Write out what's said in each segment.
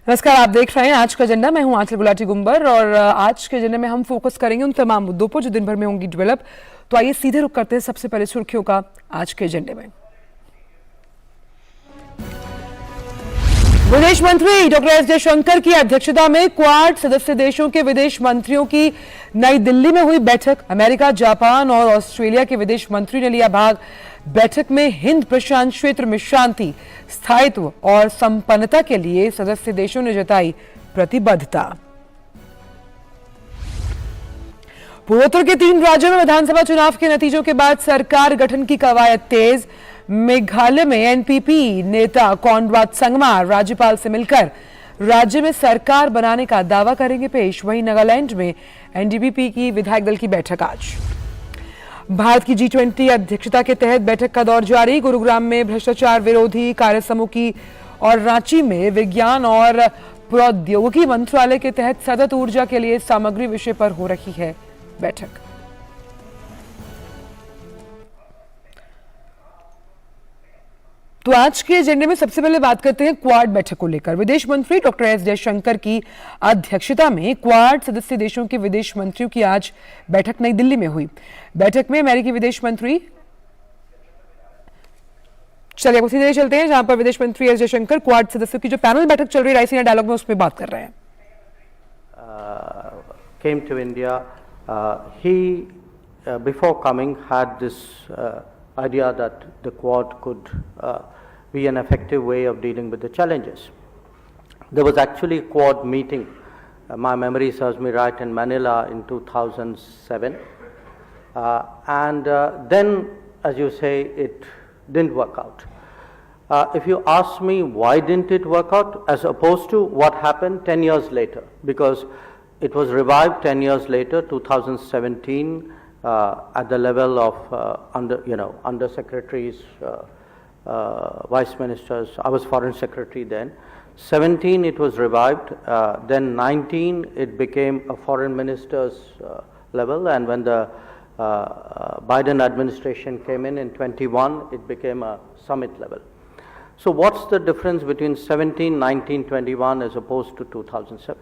नमस्कार, आप देख रहे हैं आज का एजेंडा। मैं हूं आंचल गुलाटी गुंबर और आज के एजेंडा में हम फोकस करेंगे उन तमाम मुद्दों पर जो दिन भर में होंगी डेवलप। तो आइए सीधे रुख करते हैं सबसे पहले सुर्खियों का आज के एजेंडे में। विदेश मंत्री डॉक्टर एस जयशंकर की अध्यक्षता में क्वाड सदस्य देशों के विदेश मंत्रियों की नई दिल्ली में हुई बैठक। अमेरिका, जापान और ऑस्ट्रेलिया के विदेश मंत्री ने लिया भाग। बैठक में हिंद प्रशांत क्षेत्र में शांति, स्थायित्व और संपन्नता के लिए सदस्य देशों ने जताई प्रतिबद्धता। पूर्वोत्तर के 3 राज्यों में विधानसभा चुनाव के नतीजों के बाद सरकार गठन की कवायद तेज। मेघालय में एनपीपी नेता कॉनराड संगमा राज्यपाल से मिलकर राज्य में सरकार बनाने का दावा करेंगे पेश। वहीं नागालैंड में एनडीपी की विधायक दल की बैठक आज। भारत की G20 अध्यक्षता के तहत बैठक का दौर जारी। गुरुग्राम में भ्रष्टाचार विरोधी कार्यसमूह की और रांची में विज्ञान और प्रौद्योगिकी मंत्रालय के तहत सतत ऊर्जा के लिए सामग्री विषय पर हो रही है बैठक। तो आज के एजेंडे में सबसे पहले बात करते हैं क्वाड बैठक को लेकर। विदेश मंत्री डॉक्टर एस जयशंकर की अध्यक्षता में क्वाड सदस्य देशों के विदेश मंत्रियों की आज बैठक नई दिल्ली में हुई। बैठक में अमेरिकी विदेश मंत्री, चलिए उसी तरह चलते हैं जहां पर विदेश मंत्री एस जयशंकर क्वाड सदस्यों की जो पैनल बैठक चल रही है राइसीना डायलॉग में, उसमें बात कर रहे हैं। Came to India, he before coming had this idea that the Quad could be an effective way of dealing with the challenges. There was actually a Quad meeting, my memory serves me right, in Manila in 2007, and then, as you say, it didn't work out. If you ask me why didn't it work out as opposed to what happened 10 years later, because it was revived 10 years later, 2017, at the level of under secretaries, vice ministers. I was foreign secretary then. 17 it was revived, then 19 it became a foreign minister's level, and when the Biden administration came in 21 it became a summit level. So what's the difference between 17, 19, 21 as opposed to 2007?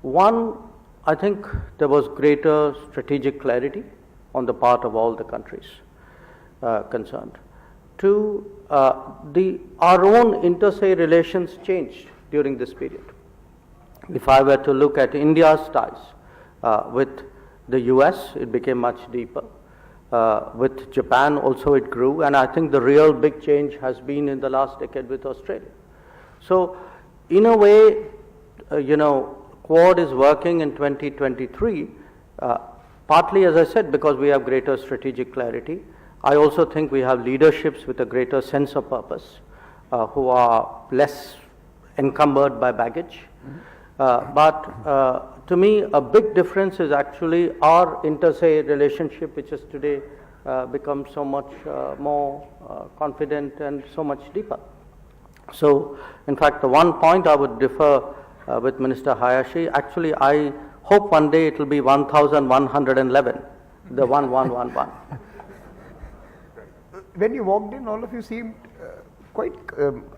One, I think there was greater strategic clarity on the part of all the countries concerned. Two, our own inter-se relations changed during this period. If I were to look at India's ties with the US, it became much deeper. With Japan also it grew, and I think the real big change has been in the last decade with Australia. So in a way, Quad is working in 2023, partly, as I said, because we have greater strategic clarity. I also think we have leaderships with a greater sense of purpose, who are less encumbered by baggage. But to me, a big difference is actually our inter-se relationship, which has today become so much more confident and so much deeper. So, in fact, the one point I would differ with Minister Hayashi, actually I hope one day it will be 1111, the 1111. When you walked in, all of you seemed quite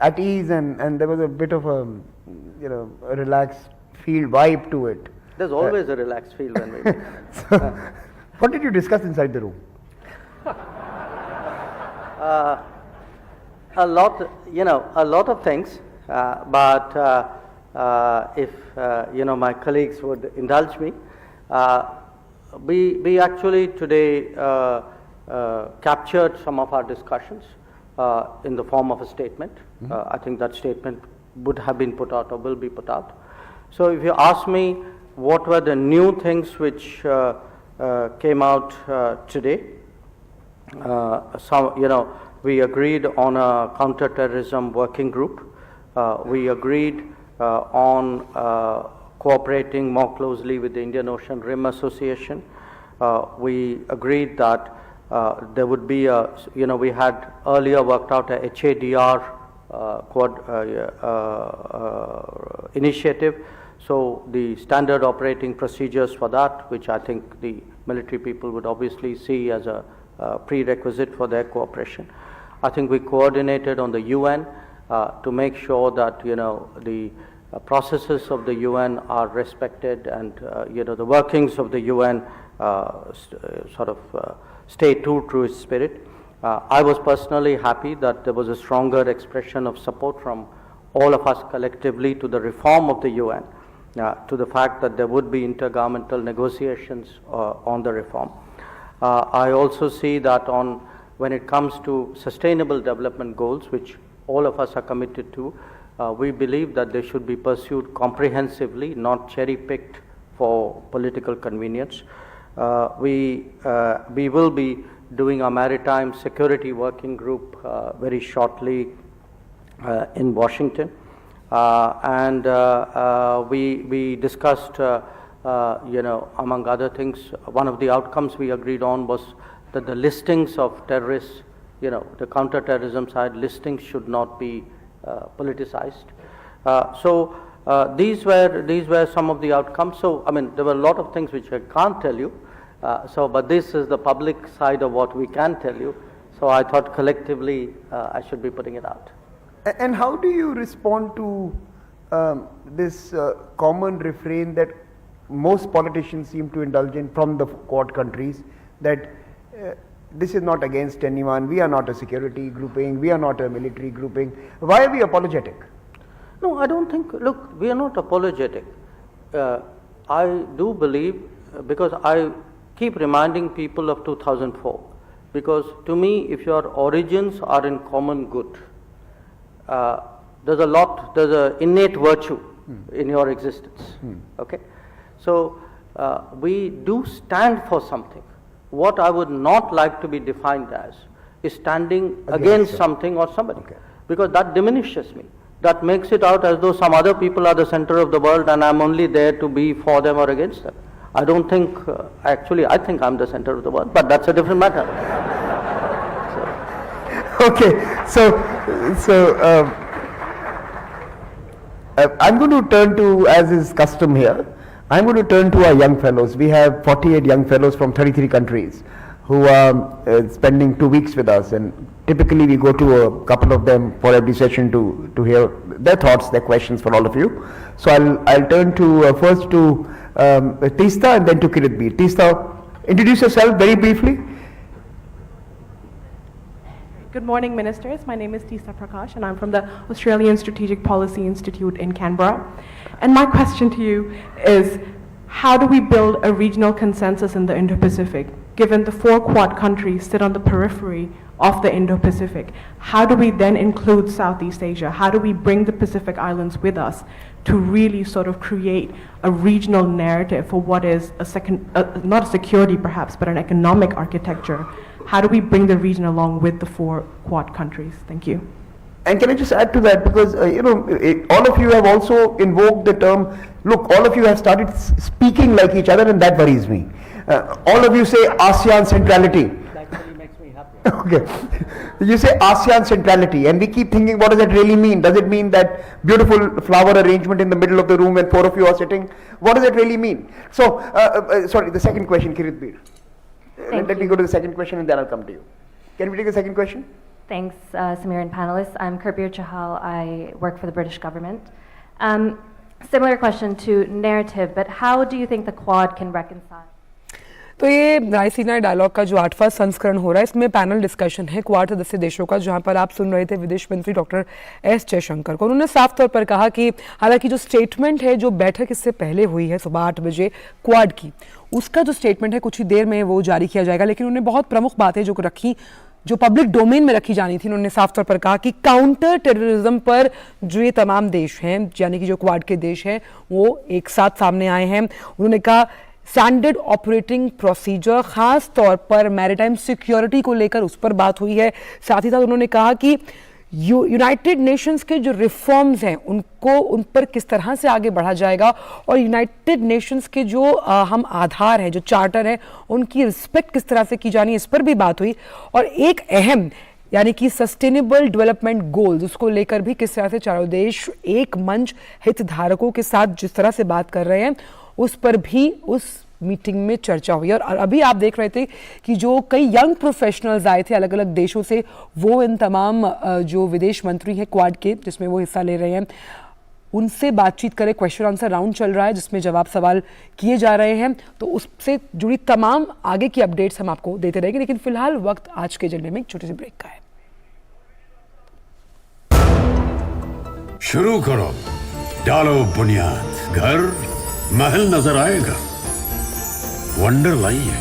at ease, and there was a bit of a a relaxed feel, vibe to it. There's always a relaxed feel when we meet. So, what did you discuss inside the room? A lot of things, but if my colleagues would indulge me, we actually today captured some of our discussions in the form of a statement. I think that statement would have been put out or will be put out. So if you ask me what were the new things which came out today, we agreed on a counter-terrorism working group. We agreed on cooperating more closely with the Indian Ocean Rim Association. We agreed that there would be we had earlier worked out a HADR initiative. So the standard operating procedures for that, which I think the military people would obviously see as a prerequisite for their cooperation. I think we coordinated on the UN to make sure that processes of the UN are respected and the workings of the UN stay true to its spirit. I was personally happy that there was a stronger expression of support from all of us collectively to the reform of the UN, to the fact that there would be intergovernmental negotiations on the reform. I also see that when it comes to sustainable development goals, which all of us are committed to, we believe that they should be pursued comprehensively, not cherry-picked for political convenience. We will be doing a maritime security working group very shortly in Washington, and we discussed, among other things, one of the outcomes we agreed on was that the listings of terrorists, the counter-terrorism side listings should not be politicized. These were some of the outcomes. So, I mean, there were a lot of things which I can't tell you. But this is the public side of what we can tell you. So I thought collectively I should be putting it out. And how do you respond to this common refrain that most politicians seem to indulge in from the Quad countries, that this is not against anyone, we are not a security grouping, we are not a military grouping. Why are we apologetic? No, I don't think, look, we are not apologetic. I do believe, because I keep reminding people of 2004, because to me, if your origins are in common good, there's an innate virtue in your existence. Okay, so we do stand for something. What I would not like to be defined as is standing against something or somebody, because that diminishes me. That makes it out as though some other people are the center of the world and I'm only there to be for them or against them. I don't think, actually, I think I'm the center of the world, but that's a different matter. I'm going to turn to, as is custom here, I'm going to turn to our young fellows. We have 48 young fellows from 33 countries who are spending 2 weeks with us, and typically we go to a couple of them for every session to hear their thoughts, their questions for all of you. So I'll turn to first to Teesta and then to Kiritbir. Teesta, introduce yourself very briefly. Good morning, Ministers. My name is Teesta Prakash, and I'm from the Australian Strategic Policy Institute in Canberra. And my question to you is, how do we build a regional consensus in the Indo-Pacific, given the 4 Quad countries sit on the periphery of the Indo-Pacific? How do we then include Southeast Asia? How do we bring the Pacific Islands with us to really sort of create a regional narrative for what is not a security perhaps, but an economic architecture? How do we bring the region along with the 4 Quad countries? Thank you. And can I just add to that, because all of you have also invoked the term, look, all of you have started speaking like each other, and that worries me. All of you say ASEAN centrality. That actually makes me happy. Okay. You say ASEAN centrality, and we keep thinking, what does that really mean? Does it mean that beautiful flower arrangement in the middle of the room when 4 of you are sitting? What does it really mean? So, sorry, the second question, Kiritbir. Let me go to the second question and then I'll come to you. Can we take the second question? Thanks, Samir and panelists. I'm Kiritbir Chahal. I work for the British government. Similar question to narrative, but how do you think the Quad can reconcile? तो ये Raisina dialogue का जो 8वां संस्करण हो रहा है, इसमें panel discussion है क्वाड सदस्य देशों का, जहां पर आप सुन रहे थे विदेश मंत्री डॉक्टर एस जयशंकर को। उन्होंने साफ तौर पर कहा कि हालांकि जो स्टेटमेंट है, जो बैठक इससे पहले हुई है सुबह 8 बजे क्वाड की, उसका जो स्टेटमेंट है कुछ ही देर में वो जारी किया जाएगा, लेकिन उन्होंने बहुत प्रमुख बातें जो रखी, जो पब्लिक डोमेन में रखी जानी थी, उन्होंने साफ तौर पर कहा कि काउंटर टेररिज्म पर जो ये तमाम देश हैं, यानी कि जो क्वाड के देश हैं, वो एक साथ सामने आए हैं। उन्होंने कहा स्टैंडर्ड ऑपरेटिंग प्रोसीजर, खास तौर पर मैरिटाइम सिक्योरिटी को लेकर उस पर बात हुई है। साथ ही साथ उन्होंने कहा कि यूनाइटेड नेशंस के जो रिफॉर्म्स हैं उनको उन पर किस तरह से आगे बढ़ा जाएगा, और यूनाइटेड नेशंस के जो हम आधार हैं, जो चार्टर है, उनकी रिस्पेक्ट किस तरह से की जानी है, इस पर भी बात हुई। और एक अहम यानी कि सस्टेनेबल डेवलपमेंट गोल्स, उसको लेकर भी किस तरह से चारों देश एक मंच हितधारकों के साथ जिस तरह से बात कर रहे हैं, उस पर भी उस मीटिंग में चर्चा हुई। और अभी आप देख रहे थे कि जो कई यंग प्रोफेशनल्स आए थे अलग अलग देशों से, वो इन तमाम जो विदेश मंत्री हैं क्वाड के, जिसमें वो हिस्सा ले रहे हैं, उनसे बातचीत करें। क्वेश्चन आंसर राउंड चल रहा है जिसमें जवाब सवाल किए जा रहे हैं, तो उससे जुड़ी तमाम आगे की अपडेट्स हम आपको देते रहेंगे। लेकिन फिलहाल वक्त आज के जलवे में एक छोटे से ब्रेक का है। शुरू करो, डालो बुनियाद, घर महल नजर आएगा। वंडर लाइए,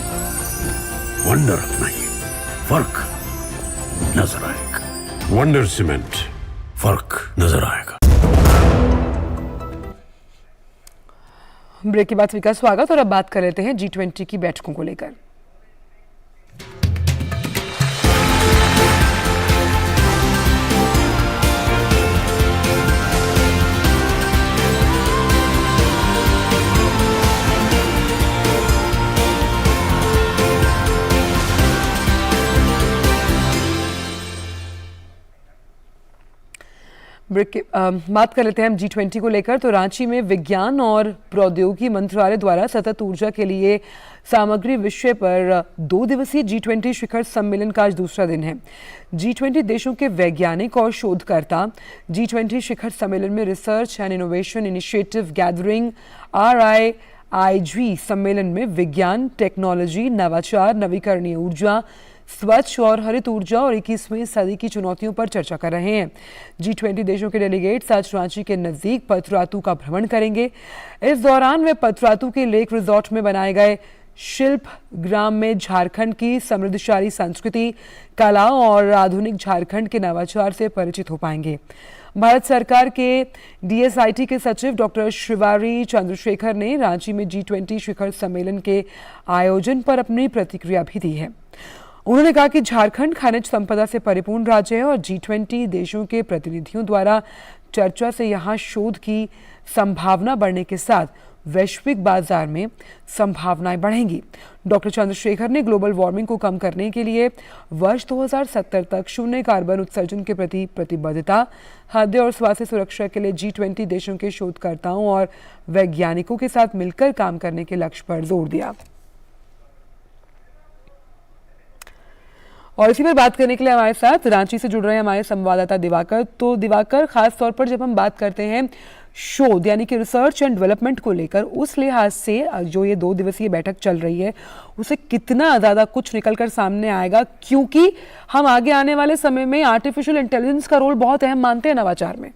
वंडर अपनाइए, फर्क नजर आएगा। वंडर सीमेंट, फर्क नजर आएगा। ब्रेक के बाद का स्वागत। और अब बात कर लेते हैं G20 की बैठकों को लेकर। बात कर लेते हैं हम G20 को लेकर। तो रांची में विज्ञान और प्रौद्योगिकी मंत्रालय द्वारा सतत ऊर्जा के लिए सामग्री विषय पर 2 दिवसीय G20 शिखर सम्मेलन का आज दूसरा दिन है। G20 देशों के वैज्ञानिक और शोधकर्ता G20 शिखर सम्मेलन में research and innovation initiative gathering RIIG सम्मेलन में विज्ञान, टेक्नोलॉजी, नवाचार, नवीकरणीय ऊर्जा, स्वच्छ और हरित ऊर्जा और 21वीं सदी की चुनौतियों पर चर्चा कर रहे हैं। G20 देशों के डेलीगेट्स आज रांची के नजदीक पथरातू का भ्रमण करेंगे। इस दौरान वे पथरातू के लेक रिजॉर्ट में बनाए गए शिल्प ग्राम में झारखंड की समृद्धशाली संस्कृति, कला और आधुनिक झारखंड के नवाचार से परिचित हो पाएंगे। भारत सरकार के DSIT के सचिव डॉक्टर शिवारी चंद्रशेखर ने रांची में G20 शिखर सम्मेलन के आयोजन पर अपनी प्रतिक्रिया भी दी है। उन्होंने कहा कि झारखंड खनिज संपदा से परिपूर्ण राज्य है और G20 देशों के प्रतिनिधियों द्वारा चर्चा से यहाँ शोध की संभावना बढ़ने के साथ वैश्विक बाजार में संभावनाएं बढ़ेंगी। डॉक्टर चंद्रशेखर ने ग्लोबल वार्मिंग को कम करने के लिए वर्ष 2070 तक शून्य कार्बन उत्सर्जन के प्रति प्रतिबद्धता, खाद्य और स्वास्थ्य सुरक्षा के लिए G20 देशों के शोधकर्ताओं और वैज्ञानिकों के साथ मिलकर काम करने के लक्ष्य पर जोर दिया। और इसी पर बात करने के लिए हमारे साथ रांची से जुड़ रहे हैं हमारे संवाददाता दिवाकर। तो दिवाकर, खास तौर पर जब हम बात करते हैं शोध यानी कि रिसर्च एंड डेवलपमेंट को लेकर, उस लिहाज से जो ये 2 दिवसीय बैठक चल रही है उसे कितना ज़्यादा कुछ निकल कर सामने आएगा, क्योंकि हम आगे आने वाले समय में आर्टिफिशियल इंटेलिजेंस का रोल बहुत अहम मानते हैं नवाचार में।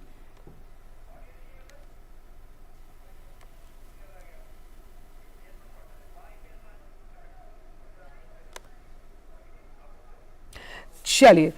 चलिए,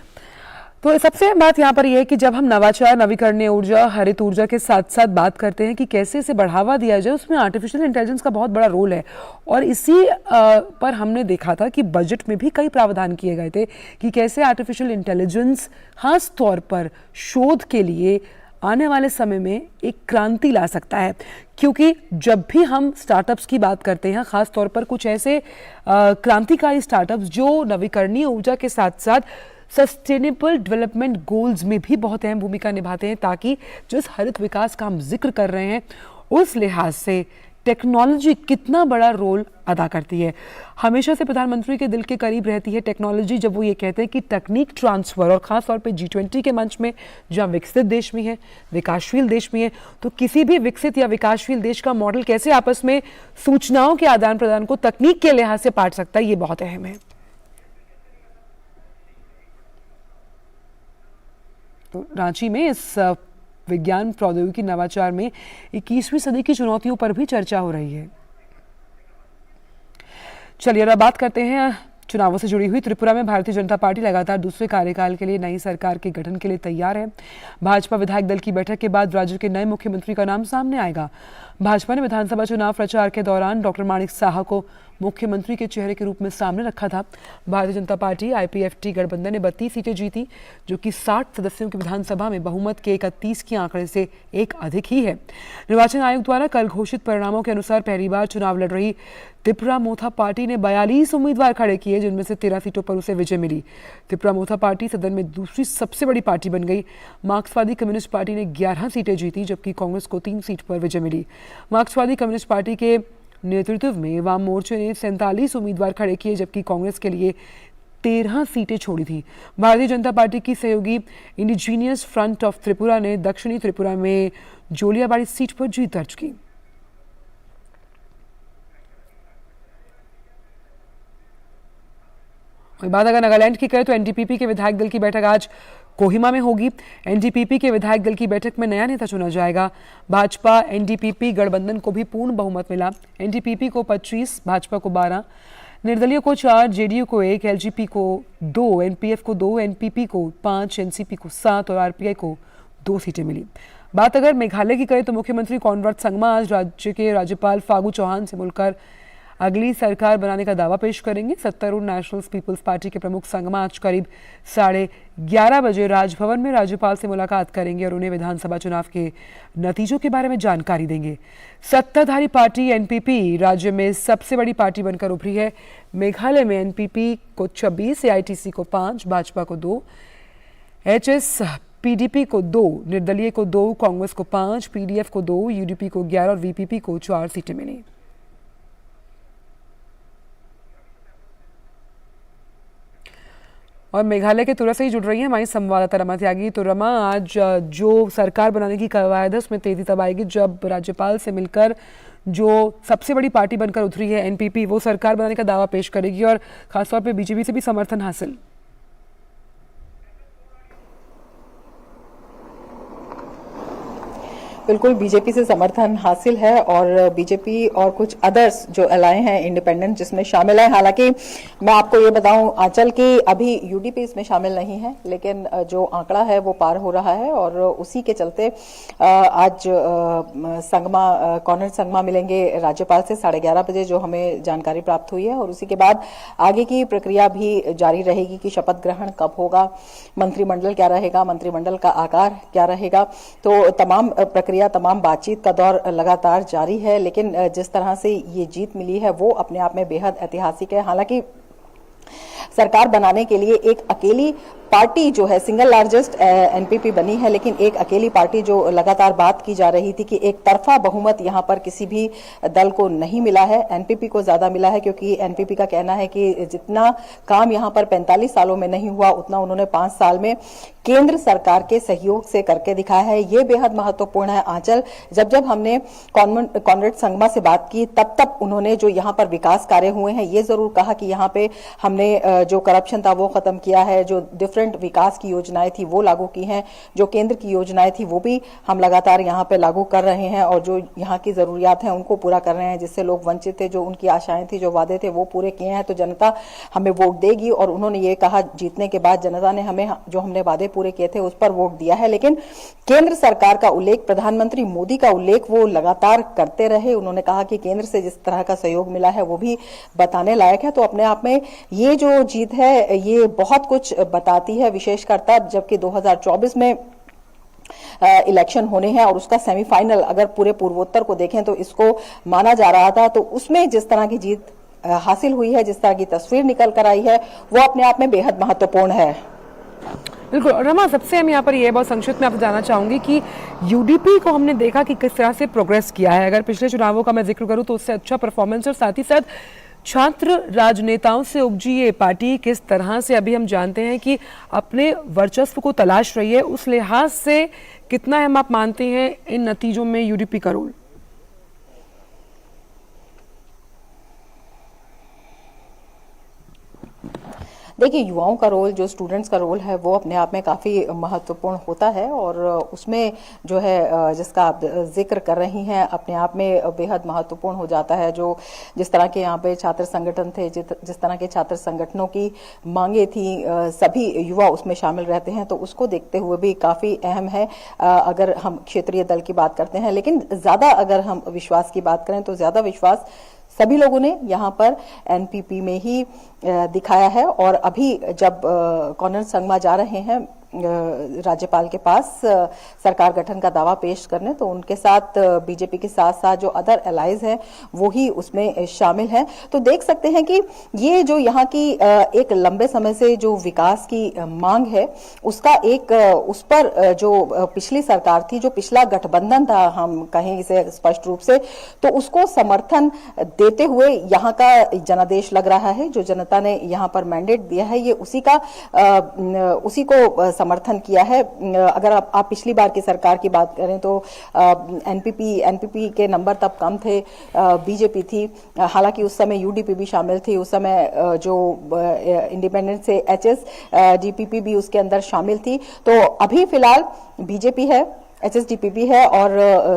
तो सबसे अहम बात यहाँ पर यह है कि जब हम नवाचार, नवीकरणीय ऊर्जा, हरित ऊर्जा के साथ साथ बात करते हैं कि कैसे इसे बढ़ावा दिया जाए, उसमें आर्टिफिशियल इंटेलिजेंस का बहुत बड़ा रोल है। और इसी पर हमने देखा था कि बजट में भी कई प्रावधान किए गए थे कि कैसे आर्टिफिशियल इंटेलिजेंस खास तौर पर शोध के लिए आने वाले समय में एक क्रांति ला सकता है। क्योंकि जब भी हम स्टार्टअप्स की बात करते हैं, खास तौर पर कुछ ऐसे क्रांतिकारी स्टार्टअप्स जो नवीकरणीय ऊर्जा के साथ साथ सस्टेनेबल डेवलपमेंट गोल्स में भी बहुत अहम भूमिका निभाते हैं, ताकि जो इस हरित विकास का हम जिक्र कर रहे हैं उस लिहाज से टेक्नोलॉजी कितना बड़ा रोल अदा करती है। हमेशा से प्रधानमंत्री के दिल के करीब रहती है टेक्नोलॉजी, जब वो ये कहते हैं कि तकनीक ट्रांसफर, और ख़ास तौर पे G20 के मंच में जहाँ विकसित देश भी हैं, विकासशील देश भी हैं, तो किसी भी विकसित या विकासशील देश का मॉडल कैसे आपस में सूचनाओं के आदान प्रदान को तकनीक के लिहाज से बांट सकता है, ये बहुत अहम है। तो रांची में इस विज्ञान, प्रौद्योगिकी, नवाचार में 21वीं सदी की चुनौतियों पर भी चर्चा हो रही है। चलिए अब बात करते हैं चुनावों से जुड़ी हुई। त्रिपुरा में भारतीय जनता पार्टी लगातार दूसरे कार्यकाल के लिए नई सरकार के गठन के लिए तैयार है। भाजपा विधायक दल की बैठक के बाद राज्य के नए मुख्यमंत्री का नाम सामने आएगा। भाजपा ने विधानसभा चुनाव प्रचार के दौरान डॉक्टर माणिक साहा को मुख्यमंत्री के चेहरे के रूप में सामने रखा था। भारतीय जनता पार्टी IPFT गठबंधन ने 32 सीटें जीती, जो कि 60 सदस्यों की विधानसभा में बहुमत के 31 के आंकड़े से एक अधिक ही है। निर्वाचन आयोग द्वारा कल घोषित परिणामों के अनुसार पहली बार चुनाव लड़ रही त्रिपुरा मोथा पार्टी ने 42 उम्मीदवार खड़े किए, जिनमें से 13 सीटों पर उसे विजय मिली। त्रिपुरा मोथा पार्टी सदन में दूसरी सबसे बड़ी पार्टी बन गई। मार्क्सवादी कम्युनिस्ट पार्टी ने 11 सीटें जीती, जबकि कांग्रेस को 3 सीट पर विजय मिली। मार्क्सवादी कम्युनिस्ट पार्टी के नेतृत्व में वाम मोर्चे ने 47 उम्मीदवार खड़े किए, जबकि कांग्रेस के लिए 13 सीटें छोड़ी थी। भारतीय जनता पार्टी की सहयोगी इंडिजीनियस फ्रंट ऑफ त्रिपुरा ने दक्षिणी त्रिपुरा में जोलियाबाड़ी सीट पर जीत दर्ज की। बात अगर नागालैंड की करें तो एनडीपीपी के विधायक दल की बैठक आज कोहिमा में होगी। एनडीपीपी के विधायक दल की बैठक में नया नेता चुना जाएगा। भाजपा एनडीपीपी गठबंधन को भी पूर्ण बहुमत मिला। एनडीपीपी को 25, भाजपा को 12, निर्दलीय को 4, जेडीयू को 1, एलजेपी को 2, एनपीएफ को 2, एनपीपी को 5, एनसीपी को 7 और आरपीआई को 2 सीटें मिली। बात अगर मेघालय की करें तो मुख्यमंत्री कॉनराड संगमा आज राज्य के राज्यपाल फागू चौहान से मिलकर अगली सरकार बनाने का दावा पेश करेंगे। सत्तारूढ़ नेशनल पीपल्स पार्टी के प्रमुख संगमा आज करीब 11:30 बजे राजभवन में राज्यपाल से मुलाकात करेंगे और उन्हें विधानसभा चुनाव के नतीजों के बारे में जानकारी देंगे। सत्ताधारी पार्टी एनपीपी राज्य में सबसे बड़ी पार्टी बनकर उभरी है। मेघालय में एनपीपी को 26, एआईटीसी को 5, भाजपा को 2, पीडीपी को 2, निर्दलीय को 2, कांग्रेस को 5, पीडीएफ को 2, यूडीपी को 11 और वीपीपी को 4 सीटें मिली। और मेघालय के तुरा से ही जुड़ रही है हमारी संवाददाता रमा त्यागी। तो रमा, आज जो सरकार बनाने की कवायद है उसमें तेजी तब आएगी जब राज्यपाल से मिलकर जो सबसे बड़ी पार्टी बनकर उतरी है एनपीपी, वो सरकार बनाने का दावा पेश करेगी और खासतौर पे बीजेपी से भी समर्थन हासिल। बिल्कुल बीजेपी से समर्थन हासिल है और बीजेपी और कुछ अदर्स जो अलाए हैं इंडिपेंडेंट जिसमें शामिल है। हालांकि मैं आपको ये बताऊं आंचल कि अभी यूडीपी इसमें शामिल नहीं है, लेकिन जो आंकड़ा है वो पार हो रहा है और उसी के चलते आज कॉनराड संगमा मिलेंगे राज्यपाल से 11:30 बजे, जो हमें जानकारी प्राप्त हुई है। और उसी के बाद आगे की प्रक्रिया भी जारी रहेगी कि शपथ ग्रहण कब होगा, मंत्रिमंडल क्या रहेगा, मंत्रिमंडल का आकार क्या रहेगा। तो तमाम प्रक्रिया, तमाम बातचीत का दौर लगातार जारी है। लेकिन जिस तरह से ये जीत मिली है वो अपने आप में बेहद ऐतिहासिक है। हालांकि सरकार बनाने के लिए एक अकेली पार्टी जो है सिंगल लार्जेस्ट एनपीपी बनी है, लेकिन एक अकेली पार्टी जो लगातार बात की जा रही थी कि एक तरफा बहुमत यहां पर किसी भी दल को नहीं मिला है, एनपीपी को ज्यादा मिला है। क्योंकि एनपीपी का कहना है कि जितना काम यहां पर 45 सालों में नहीं हुआ उतना उन्होंने 5 साल में केंद्र सरकार के सहयोग से करके दिखाया है। ये बेहद महत्वपूर्ण है आंचल। जब हमने कॉनराड संगमा से बात की तब उन्होंने जो यहाँ पर विकास कार्य हुए हैं ये जरूर कहा कि यहाँ पे हमने जो करप्शन था वो खत्म किया है, जो डिफरेंट विकास की योजनाएं थी वो लागू की हैं, जो केंद्र की योजनाएं थी वो भी हम लगातार यहाँ पे लागू कर रहे हैं और जो यहाँ की जरूरियात हैं उनको पूरा कर रहे हैं, जिससे लोग वंचित थे, जो उनकी आशाएं थी, जो वादे थे वो पूरे किए हैं। तो जनता हमें वोट देगी और उन्होंने ये कहा जीतने के बाद जनता ने हमें जो हमने वादे पूरे किए थे उस पर वोट दिया है। लेकिन केंद्र सरकार का उल्लेख, प्रधानमंत्री मोदी का उल्लेख वो लगातार करते रहे। उन्होंने कहा कि केंद्र से जिस तरह का सहयोग मिला है वो भी बताने लायक है। तो अपने आप में ये जो जीत है ये बहुत कुछ बताती है, विशेषकर तब जबकि 2024 में इलेक्शन होने हैं और उसका सेमीफाइनल अगर पूरे पूर्वोत्तर को देखें तो इसको माना जा रहा था। तो उसमें जिस तरह की जीत हासिल हुई है, जिस तरह की तस्वीर निकल कर आई है वो अपने आप में बेहद महत्वपूर्ण है। बिल्कुल रमा, सबसे हम यहाँ पर ये बहुत संक्षिप्त में आपसे जानना चाहूंगी कि यूडीपी को हमने देखा कि किस तरह से प्रोग्रेस किया है। अगर पिछले चुनावों का मैं जिक्र करूं तो उससे अच्छा परफॉर्मेंस, और साथ ही साथ छात्र राजनेताओं से उपजी ये पार्टी किस तरह से अभी हम जानते हैं कि अपने वर्चस्व को तलाश रही है, उस लिहाज से कितना हम आप मानते हैं इन नतीजों में यूडीपी का रोल? देखिए, युवाओं का रोल, जो स्टूडेंट्स का रोल है वो अपने आप में काफ़ी महत्वपूर्ण होता है और उसमें जो है जिसका आप जिक्र कर रही हैं अपने आप में बेहद महत्वपूर्ण हो जाता है। जो जिस तरह के यहाँ पे छात्र संगठन थे, जिस तरह के छात्र संगठनों की मांगे थी, सभी युवा उसमें शामिल रहते हैं, तो उसको देखते हुए भी काफ़ी अहम है अगर हम क्षेत्रीय दल की बात करते हैं। लेकिन ज़्यादा अगर हम विश्वास की बात करें तो ज़्यादा विश्वास सभी लोगों ने यहाँ पर एनपीपी में ही दिखाया है। और अभी जब कॉनराड संगमा जा रहे हैं राज्यपाल के पास सरकार गठन का दावा पेश करने, तो उनके साथ बीजेपी के साथ साथ जो अदर एलाइज हैं वो ही उसमें शामिल हैं। तो देख सकते हैं कि ये जो यहाँ की एक लंबे समय से जो विकास की मांग है उसका एक उस पर जो पिछली सरकार थी, जो पिछला गठबंधन था, हम कहें इसे स्पष्ट रूप से, तो उसको समर्थन देते हुए यहाँ का जनादेश लग रहा है। जो जनता ने यहाँ पर मैंडेट दिया है ये उसी को समर्थन किया है। अगर आप पिछली बार की सरकार की बात करें तो एनपीपी के नंबर तब कम थे, बीजेपी थी, हालांकि उस समय यूडीपी भी शामिल थी, उस समय जो इंडिपेंडेंट से एचएसडीपीपी भी उसके अंदर शामिल थी। तो अभी फिलहाल बीजेपी है, एचएसडीपीपी है और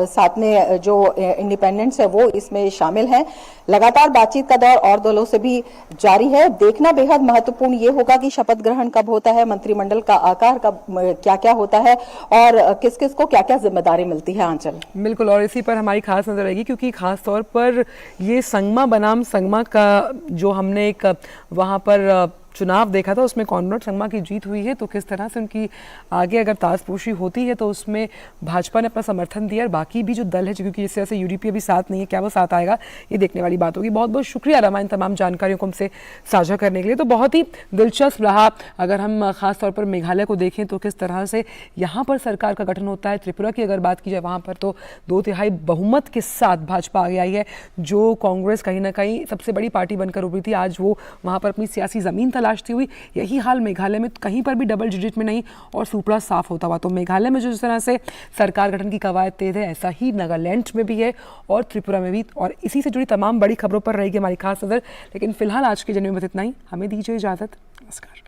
साथ में जो इंडिपेंडेंट्स है वो इसमें शामिल हैं। लगातार बातचीत का दौर और दलों से भी जारी है। देखना बेहद महत्वपूर्ण ये होगा कि शपथ ग्रहण कब होता है, मंत्रिमंडल का आकार कब क्या क्या होता है और किस किस को क्या क्या जिम्मेदारी मिलती है। आंचल बिल्कुल, और इसी पर हमारी खास नजर रहेगी क्योंकि खास तौर पर ये संगमा बनाम संगमा का जो हमने एक वहाँ पर चुनाव देखा था उसमें कॉनरेड संगमा की जीत हुई है, तो किस तरह से उनकी आगे अगर ताजपोशी होती है तो उसमें भाजपा ने अपना समर्थन दिया और बाकी भी जो दल है, क्योंकि जिस तरह से यूडीपी अभी साथ नहीं है, क्या वो साथ आएगा ये देखने वाली बात होगी। बहुत बहुत शुक्रिया रमा इन तमाम जानकारियों को हमसे साझा करने के लिए। तो बहुत ही दिलचस्प रहा। अगर हम खास तौर पर मेघालय को देखें तो किस तरह से यहाँ पर सरकार का गठन होता है। त्रिपुरा की अगर बात की जाए वहाँ पर तो 2/3 बहुमत के साथ भाजपा आगे आई है। जो कांग्रेस कहीं ना कहीं सबसे बड़ी पार्टी बनकर उभरी थी, आज वो वहाँ पर अपनी सियासी जमीन तलाशती हुई। यही हाल मेघालय में, कहीं पर भी डबल डिजिट में नहीं और सुपड़ा साफ होता हुआ। तो मेघालय में जो जिस तरह से सरकार गठन की कवायद तेज है, ऐसा ही नागालैंड में भी है और त्रिपुरा में भी। और इसी से जुड़ी तमाम बड़ी खबरों पर रहेगी हमारी खास नजर। लेकिन फिलहाल आज के जन्म में बस इतना ही। हमें दीजिए इजाजत। नमस्कार।